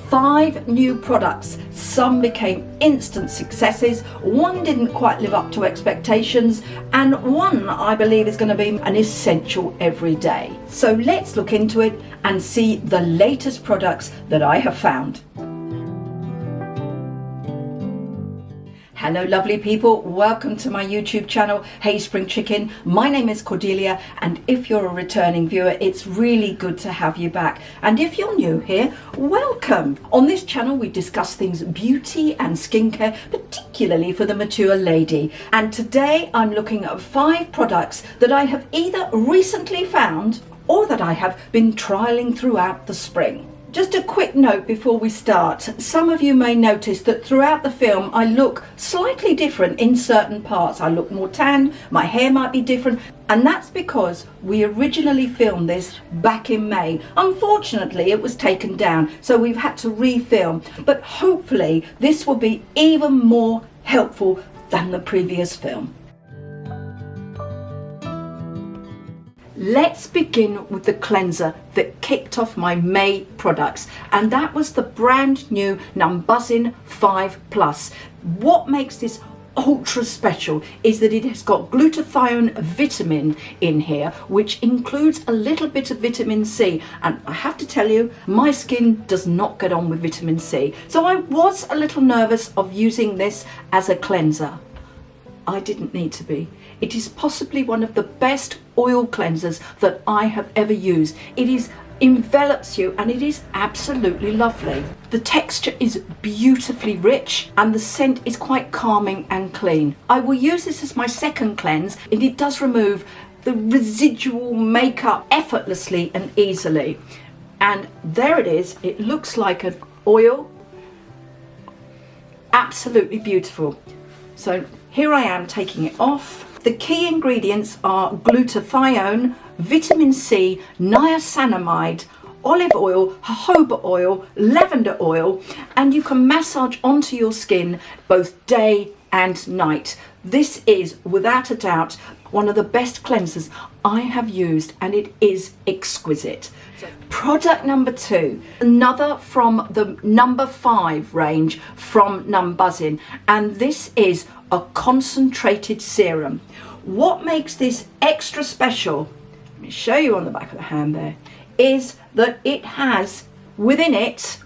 5 new products. Some became instant successes, one didn't quite live up to expectations, and one I believe is going to be an essential every day. So let's look into it and see the latest products that I have found. Hello lovely people, welcome to my YouTube channel, Hey Spring Chicken. My name is Cordelia, and if you're a returning viewer, it's really good to have you back. And if you're new here, welcome. On this channel we discuss things beauty and skincare, particularly for the mature lady. And today I'm looking at 5 products that I have either recently found or that I have been trialing throughout the spring. Just a quick note before we start. Some of you may notice that throughout the film I look slightly different in certain parts. I look more tan, my hair might be different, and that's because we originally filmed this back in May. Unfortunately, it was taken down, so we've had to refilm, but hopefully this will be even more helpful than the previous film. Let's begin with the cleanser that kicked off my May products, and that was the brand new Numbuzin 5+. What makes this ultra special is that it has got glutathione vitamin in here, which includes a little bit of vitamin C, and I have to tell you, my skin does not get on with vitamin C, so I was a little nervous of using this as a cleanser. I didn't need to be. It is possibly one of the best oil cleansers that I have ever used. It envelops you and it is absolutely lovely. The texture is beautifully rich and the scent is quite calming and clean. I will use this as my second cleanse, and it does remove the residual makeup effortlessly and easily. And there it is. It looks like an oil. Absolutely beautiful. So here I am taking it off. The key ingredients are glutathione, vitamin C, niacinamide, olive oil, jojoba oil, lavender oil, and you can massage onto your skin both day and night. This is without a doubt one of the best cleansers I have used, and it is exquisite. Product number 2, another from the number 5 range from Numbuzin, and this is a concentrated serum. What makes this extra special, let me show you on the back of the hand there, is that it has within it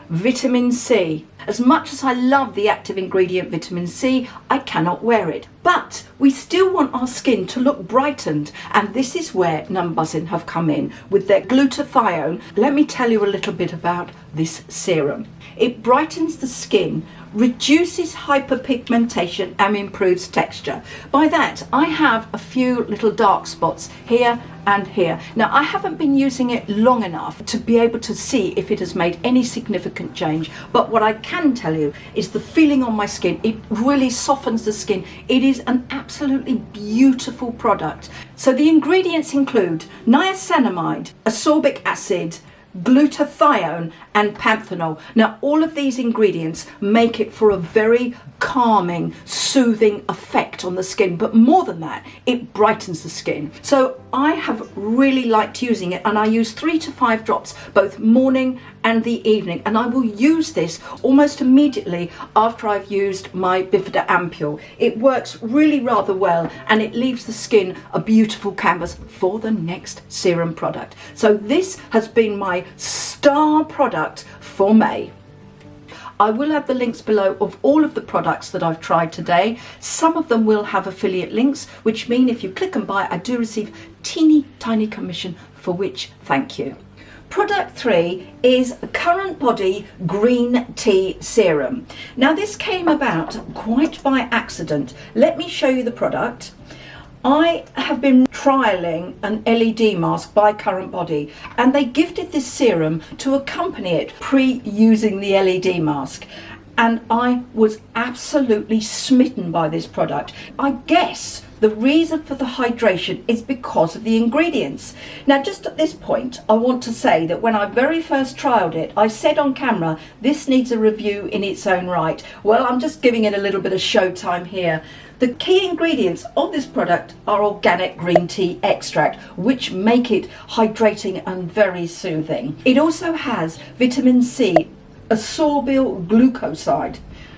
vitamin C. As much as I love the active ingredient vitamin C, I cannot wear it. But we still want our skin to look brightened, and this is where Numbuzin have come in with their glutathione. Let me tell you a little bit about this serum. It brightens the skin, reduces hyperpigmentation and improves texture. By that, I have a few little dark spots here and here. Now, I haven't been using it long enough to be able to see if it has made any significant change, but what I can tell you is the feeling on my skin. It really softens the skin. It is an absolutely beautiful product. So the ingredients include niacinamide, ascorbic acid, glutathione and panthenol. Now, all of these ingredients make it for a very calming, soothing effect on the skin, but more than that, it brightens the skin. So I have really liked using it, and I use 3 to 5 drops both morning and the evening, and I will use this almost immediately after I've used my Bifida ampule. It works really rather well, and it leaves the skin a beautiful canvas for the next serum product. So this has been my star product for May. I will have the links below of all of the products that I've tried today. Some of them will have affiliate links, which mean if you click and buy, I do receive teeny tiny commission, for which thank you. Product 3 is CurrentBody Green Tea Serum. Now, this came about quite by accident. Let me show you the product. I have been trialling an LED mask by CurrentBody, and they gifted this serum to accompany it pre-using the LED mask, and I was absolutely smitten by this product. I guess the reason for the hydration is because of the ingredients. Now, just at this point, I want to say that when I very first trialed it, I said on camera, this needs a review in its own right. Well, I'm just giving it a little bit of showtime here. The key ingredients of this product are organic green tea extract, which make it hydrating and very soothing. It also has vitamin C, ascorbyl glucoside,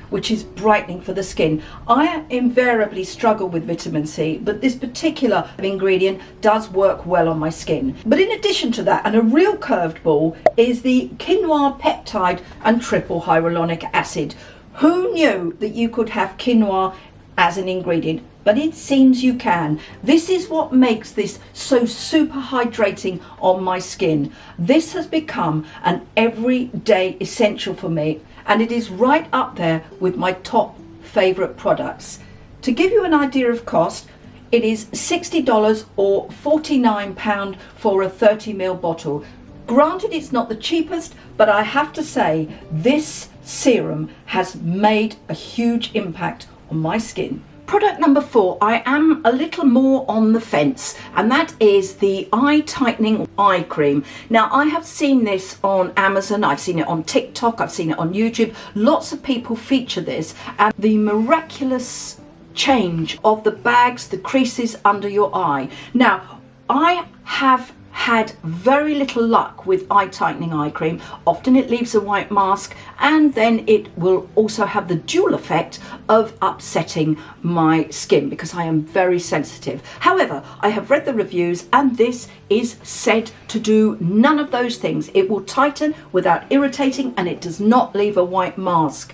which is brightening for the skin. I invariably struggle with vitamin C, but this particular ingredient does work well on my skin. But in addition to that, and a real curved ball, is the quinoa peptide and triple hyaluronic acid. Who knew that you could have quinoa as an ingredient? But it seems you can. This is what makes this so super hydrating on my skin. This has become an everyday essential for me, and it is right up there with my top favorite products. To give you an idea of cost, it is $60 or £49 for a 30ml bottle. Granted, it's not the cheapest, but I have to say this serum has made a huge impact on my skin. Product number 4, I am a little more on the fence, and that is the eye tightening eye cream. Now, I have seen this on Amazon, I've seen it on TikTok, I've seen it on YouTube. Lots of people feature this, and the miraculous change of the bags, the creases under your eye. Now, I have had very little luck with eye tightening eye cream. Often it leaves a white mask, and then it will also have the dual effect of upsetting my skin because I am very sensitive. However, I have read the reviews, and this is said to do none of those things. It will tighten without irritating, and it does not leave a white mask.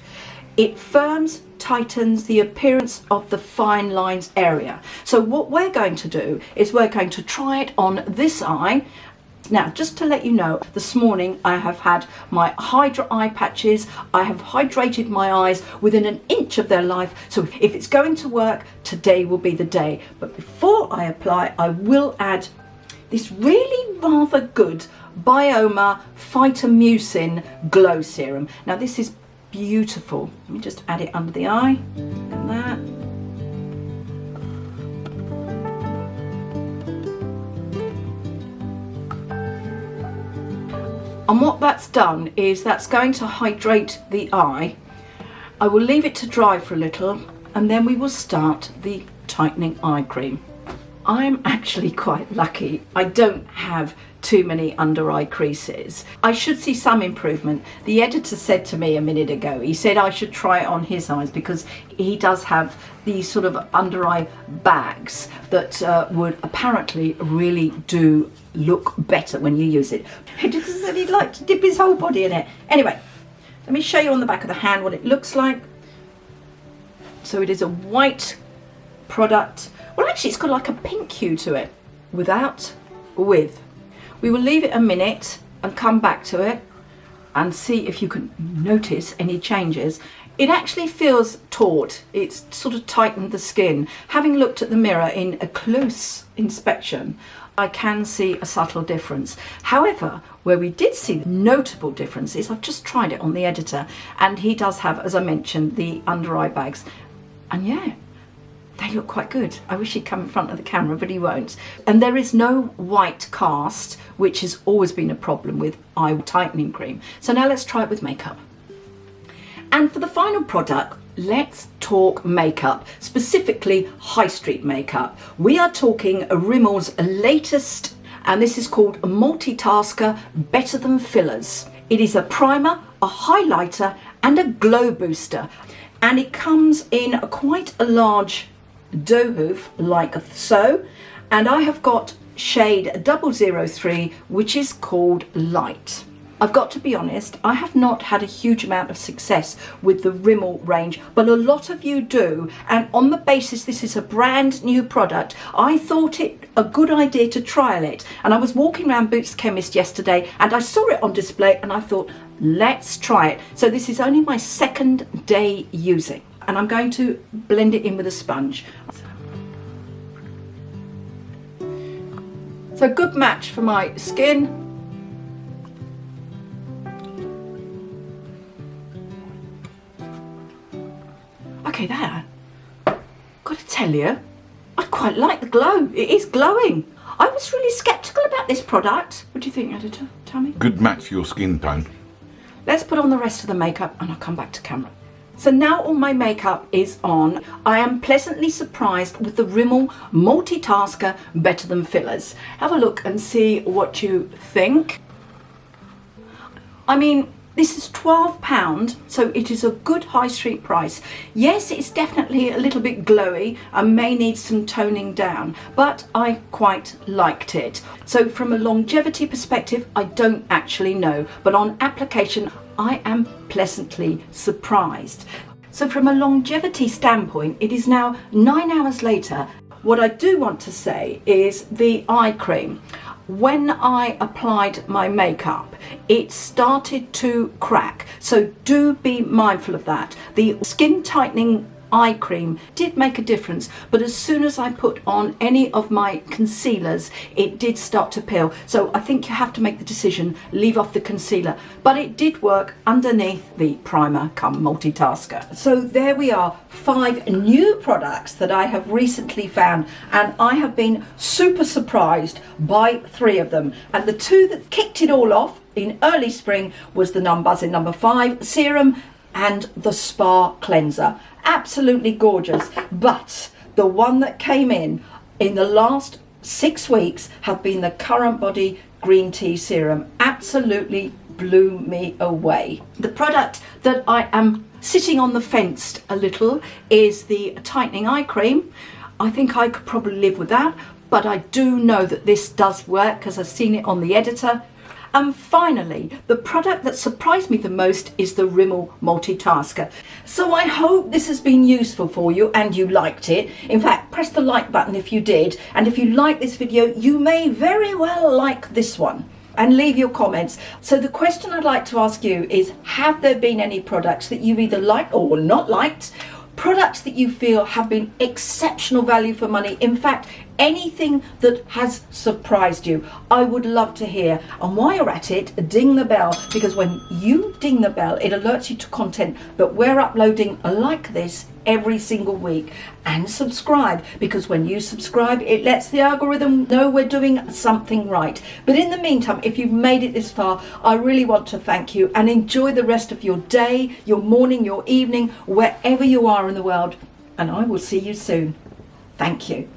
It firms, tightens the appearance of the fine lines area. So what we're going to do is we're going to try it on this eye. Now, just to let you know, this morning I have had my Hydra eye patches. I have hydrated my eyes within an inch of their life. So if it's going to work, today will be the day. But before I apply, I will add this really rather good Bioma Phytomucin Glow Serum. Now, this is beautiful. Let me just add it under the eye, like that. And what that's done is that's going to hydrate the eye. I will leave it to dry for a little, and then we will start the tightening eye cream. I'm actually quite lucky. I don't have too many under eye creases. I should see some improvement. The editor said to me a minute ago, he said I should try it on his eyes because he does have these sort of under eye bags that would apparently really do look better when you use it. He just said he'd like to dip his whole body in it. Anyway, let me show you on the back of the hand what it looks like. So it is a white product. Well, actually it's got like a pink hue to it. Without, with. We will leave it a minute and come back to it and see if you can notice any changes. It actually feels taut. It's sort of tightened the skin. Having looked at the mirror in a close inspection, I can see a subtle difference. However, where we did see notable differences, I've just tried it on the editor, and he does have, as I mentioned, the under eye bags. And yeah, they look quite good. I wish he'd come in front of the camera, but he won't. And there is no white cast, which has always been a problem with eye tightening cream. So now let's try it with makeup. And for the final product, let's talk makeup, specifically high street makeup. We are talking Rimmel's latest, and this is called Multitasker Better Than Fillers. It is a primer, a highlighter, and a glow booster. And it comes in quite a large doe hoof like so, and I have got shade 003, which is called Light. I've got to be honest, I have not had a huge amount of success with the Rimmel range, but a lot of you do, and on the basis this is a brand new product, I thought it a good idea to trial it. And I was walking around Boots Chemist yesterday and I saw it on display and I thought, let's try it. So this is only my second day using, and I'm going to blend it in with a sponge. So good match for my skin. Okay, there. Got to tell you, I quite like the glow. It is glowing. I was really sceptical about this product. What do you think, editor? Tell me. Good match for your skin tone. Let's put on the rest of the makeup and I'll come back to camera. So now all my makeup is on. I am pleasantly surprised with the Rimmel Multitasker Better Than Fillers. Have a look and see what you think. I mean, This is £12, so it is a good high street price. Yes, it's definitely a little bit glowy and may need some toning down, but I quite liked it. So from a longevity perspective, I don't actually know, but on application, I am pleasantly surprised. So from a longevity standpoint, it is now 9 hours later. What I do want to say is the eye cream. When I applied my makeup, it started to crack, so do be mindful of that. The skin tightening eye cream did make a difference, but as soon as I put on any of my concealers, it did start to peel. So I think you have to make the decision, leave off the concealer, but it did work underneath the primer come multitasker. So there we are, 5 new products that I have recently found, and I have been super surprised by 3 of them. And the 2 that kicked it all off in early spring was the Numbuzin number 5 serum and the Spa cleanser. Absolutely gorgeous, but the one that came in the last 6 weeks have been the CurrentBody green tea serum. Absolutely blew me away. The product that I am sitting on the fence a little is the tightening eye cream. I think I could probably live with that, but I do know that this does work because I've seen it on the editor. And finally, the product that surprised me the most is the Rimmel multitasker. So I hope this has been useful for you and you liked it. In fact, press the like button if you did. And if you like this video, you may very well like this one. And leave your comments. So the question I'd like to ask you is, have there been any products that you've either liked or not liked? Products that you feel have been exceptional value for money. In fact, anything that has surprised you, I would love to hear. And while you're at it, ding the bell, because when you ding the bell, it alerts you to content that we're uploading like this every single week. And subscribe, because when you subscribe, it lets the algorithm know we're doing something right. But in the meantime, if you've made it this far, I really want to thank you and enjoy the rest of your day, your morning, your evening, wherever you are in the world. And I will see you soon. Thank you.